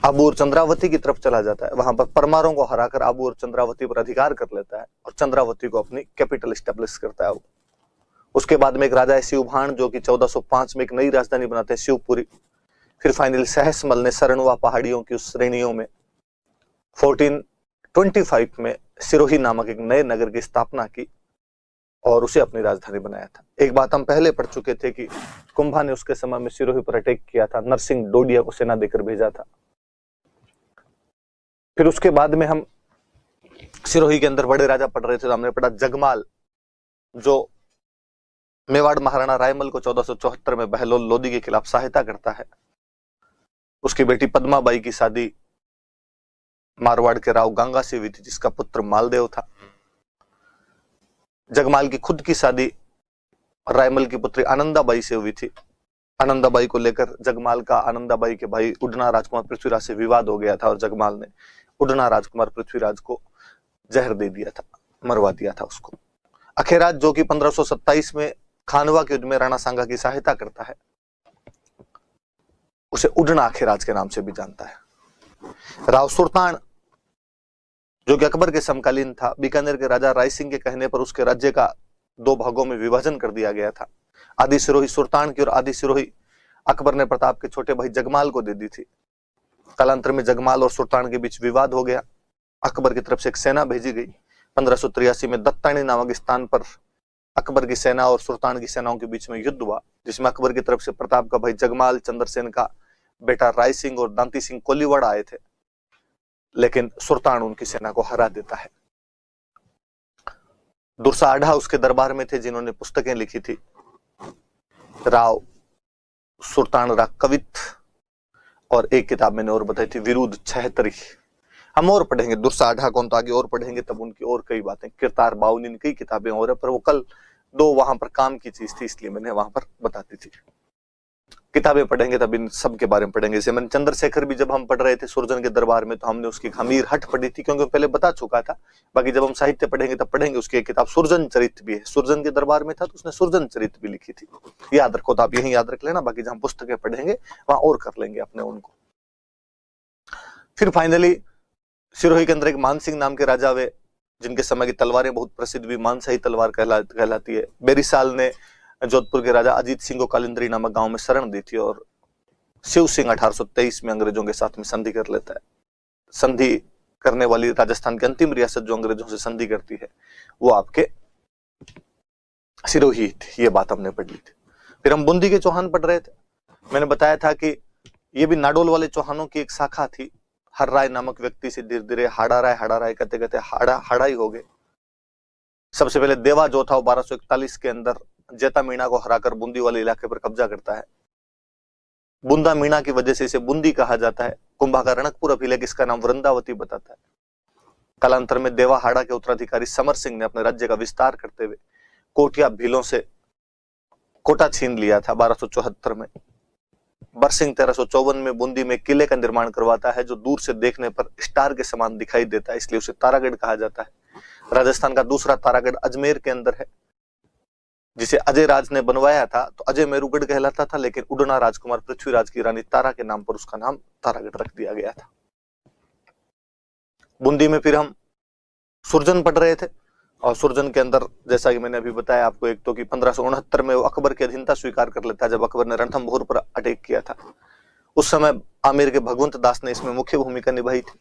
आबू और चंद्रावती की तरफ चला जाता है। वहां पर परमारों को हराकर आबू और चंद्रावती पर अधिकार कर लेता है और चंद्रावती को अपनी कैपिटल स्टेब्लिश करता है वो। उसके बाद में एक राजा है शिवभान, जो कि 1405 में एक नई राजधानी बनाते हैं, शिवपुरी। फिर फाइनली सहसमल ने सरनवा पहाड़ियों की उस श्रेणियों में 1425 में सिरोही नामक एक नए नगर की स्थापना की और उसे अपनी राजधानी बनाया था। एक बात हम पहले पढ़ चुके थे कि कुंभा ने उसके समय में सिरोही पर अटैक किया था, नरसिंह डोडिया को सेना देकर भेजा था। फिर उसके बाद में हम सिरोही के अंदर बड़े राजा पढ़ रहे थे, तो हमने पढ़ा जगमाल, जो मेवाड़ महाराणा रायमल को 1474 में बहलोल लोदी के खिलाफ सहायता करता है। उसकी बेटी पद्माबाई की शादी मारवाड़ के राव गंगा से हुई थी, जिसका पुत्र मालदेव था। जगमाल की खुद की शादी रायमल की पुत्री आनंदाबाई से हुई थी। आनंदाबाई को लेकर जगमाल का आनंदाबाई के भाई उडना राजकुमार पृथ्वीराज से विवाद हो गया था और जगमाल ने उडना राजकुमार पृथ्वीराज को जहर दे दिया था, मरवा दिया था उसको। अखेराज, जो कि 1527 में खानवा के युद्ध में राणा सांगा की सहायता करता है, उसे उडना अखेराज के नाम से भी जानता है। राव सुल्तान, जो कि अकबर के समकालीन था, बीकानेर के राजा राय सिंह के कहने पर उसके राज्य का 2 भागों में विभाजन कर दिया गया था। आदि सिरोही सुल्तान की और आदि सिरोही अकबर ने प्रताप के छोटे भाई जगमाल को दे दी थी। कालांतर में जगमाल और सुल्तान के बीच विवाद हो गया। अकबर की तरफ से एक सेना भेजी गई। 1583 में दत्तानी नामक स्थान पर अकबर की सेना और सुल्तान की सेनाओं के बीच में युद्ध हुआ, जिसमें अकबर की तरफ से प्रताप का भाई जगमाल, चंद्रसेन का बेटा राय सिंह और दांती सिंह कोलीवाड़ आए थे, लेकिन सुल्तान उनकी सेना को हरा देता है। दुर्सा आढ़ा उसके दरबार में थे, जिन्होंने पुस्तकें लिखी थी, राव सुल्तान रा कवित, और एक किताब मैंने और बताई थी, विरुद्ध छहतरी। हम और पढ़ेंगे दुर्सा आढ़ा कौन, तो आगे और पढ़ेंगे, तब उनकी और कई बातें, किरतार बाउनी, कई किताबें और है, पर वो कल 2 वहां पर काम की चीज थी, इसलिए मैंने वहां पर बताती थी। किताबें पढ़ेंगे तब इन सब के बारे में पढ़ेंगे। जैसे मैंने चंद्रशेखर भी जब हम पढ़ रहे थे सुरजन के दरबार में, तो हमने उसकी हमीर हट पढ़ी थी, क्योंकि पहले बता चुका था। बाकी जब हम साहित्य पढ़ेंगे तब पढ़ेंगे। उसकी एक किताब सुरजन चरित भी है, सुरजन के दरबार में था तो उसने सुरजन चरित भी लिखी थी। याद रखो, तो आप यही याद रख लेना, बाकी जब हम पुस्तकें पढ़ेंगे वहां और कर लेंगे अपने उनको। फिर फाइनली सिरोही के अंदर एक मानसिंह नाम के राजा हुए, जिनके समय की तलवारें बहुत प्रसिद्ध हुई, मानसाही तलवार कहलाती है। बेरीसाल ने जोधपुर के राजा अजीत सिंह को कालिंद्री नामक गांव में शरण दी थी, और शिव सिंह 1823 में अंग्रेजों के साथ में संधि कर लेता है। संधि करने वाली राजस्थान की अंतिम रियासत जो अंग्रेजों से संधि करती है, वो आपके सिरोही थी। ये बात हमने पढ़ ली थी। फिर हम बूंदी के चौहान पढ़ रहे थे। मैंने बताया था कि ये भी नाडोल वाले चौहानों की एक शाखा थी। हर राय नामक व्यक्ति से धीरे धीरे हाड़ा राय कहते कहते हाड़ा ही हो गए। सबसे पहले देवा जो था वो 1241 के अंदर जेता मीणा को हराकर बूंदी वाले इलाके पर कब्जा करता है। बुंदा मीणा की वजह से इसे बूंदी कहा जाता है। कुंभा का रणकपुर अभिलेख इसका नाम वृंदावती बताता है। कालांतर में देवा हाड़ा के उत्तराधिकारी समर सिंह ने अपने राज्य का विस्तार करते हुए कोटिया भीलों से कोटा छीन लिया था 1274 में। बरसिंह 1354 में बूंदी में किले का निर्माण करवाता है, जो दूर से देखने पर स्टार के समान दिखाई देता है, इसलिए उसे तारागढ़ कहा जाता है। राजस्थान का दूसरा तारागढ़ अजमेर के अंदर है, जिसे अजय राज ने बनवाया था, तो अजय मेरूगढ़ कहलाता था, लेकिन उडना राजकुमार पृथ्वीराज की रानी तारा के नाम पर उसका नाम तारागढ़ रख दिया गया था। बूंदी में फिर हम सुरजन पढ़ रहे थे, और सुरजन के अंदर जैसा कि मैंने अभी बताया आपको, एक तो कि 1569 में वो अकबर की अधीनता स्वीकार कर लेता है, जब अकबर ने रणथंभोर पर अटैक किया था। उस समय आमेर के भगवंत दास ने इसमें मुख्य भूमिका निभाई थी।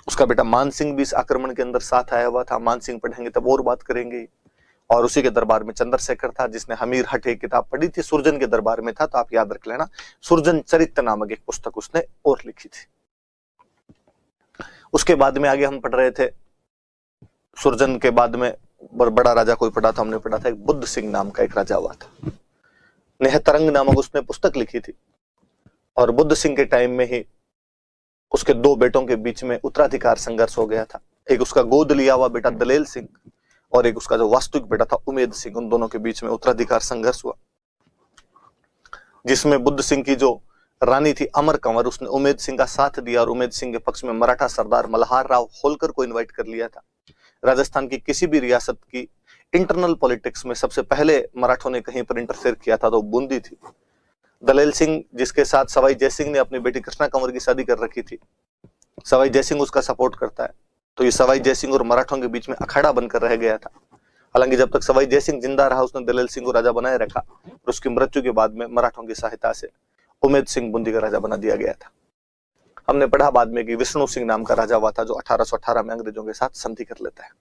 उसका बेटा मानसिंह भी इस आक्रमण के अंदर साथ आया हुआ था। मानसिंह पढ़ेंगे तब और बात करेंगे। और उसी के दरबार में चंद्रशेखर था, जिसने हमीर हट एक किताब पढ़ी थी, सुरजन के दरबार में था, तो आप याद रख लेना, सुरजन चरित्र नामक एक पुस्तक उसने और लिखी थी। उसके बाद में आगे हम पढ़ रहे थे, सुरजन के बाद में बड़ा राजा कोई पढ़ा था, हमने पढ़ा था एक बुद्ध सिंह नाम का एक राजा हुआ था। नेहतरंग नामक उसने पुस्तक लिखी थी, और बुद्ध सिंह के टाइम में ही उसके 2 बेटों के बीच में उत्तराधिकार संघर्ष हो गया था। एक उसका गोद लिया हुआ बेटा दलेल सिंह, और एक उसका जो वास्तविक बेटा था उमेद सिंह। उन दोनों के बीच में उत्तराधिकार संघर्ष हुआ, जिसमें बुद्ध सिंह की जो रानी थी अमर कंवर, उसने उमेद सिंह का साथ दिया, और उमेद सिंह के पक्ष में मराठा सरदार मल्हार राव होलकर को इनवाइट कर लिया था। राजस्थान की किसी भी रियासत की इंटरनल पॉलिटिक्स में सबसे पहले मराठों ने कहीं पर इंटरफेयर किया था तो बूंदी थी। दलेल सिंह जिसके साथ सवाई जयसिंह ने अपनी बेटी कृष्णा कंवर की शादी कर रखी थी, सवाई जयसिंह उसका सपोर्ट करता है, तो ये सवाई जयसिंह और मराठों के बीच में अखाड़ा बनकर रह गया था। हालांकि जब तक सवाई जयसिंह जिंदा रहा उसने दलेल सिंह को राजा बनाए रखा और उसकी मृत्यु के बाद में मराठों की सहायता से उमेद सिंह बूंदी का राजा बना दिया गया था। हमने पढ़ा बाद में कि विष्णु सिंह नाम का राजा हुआ था जो 1818 में अंग्रेजों के साथ संधि कर लेता है।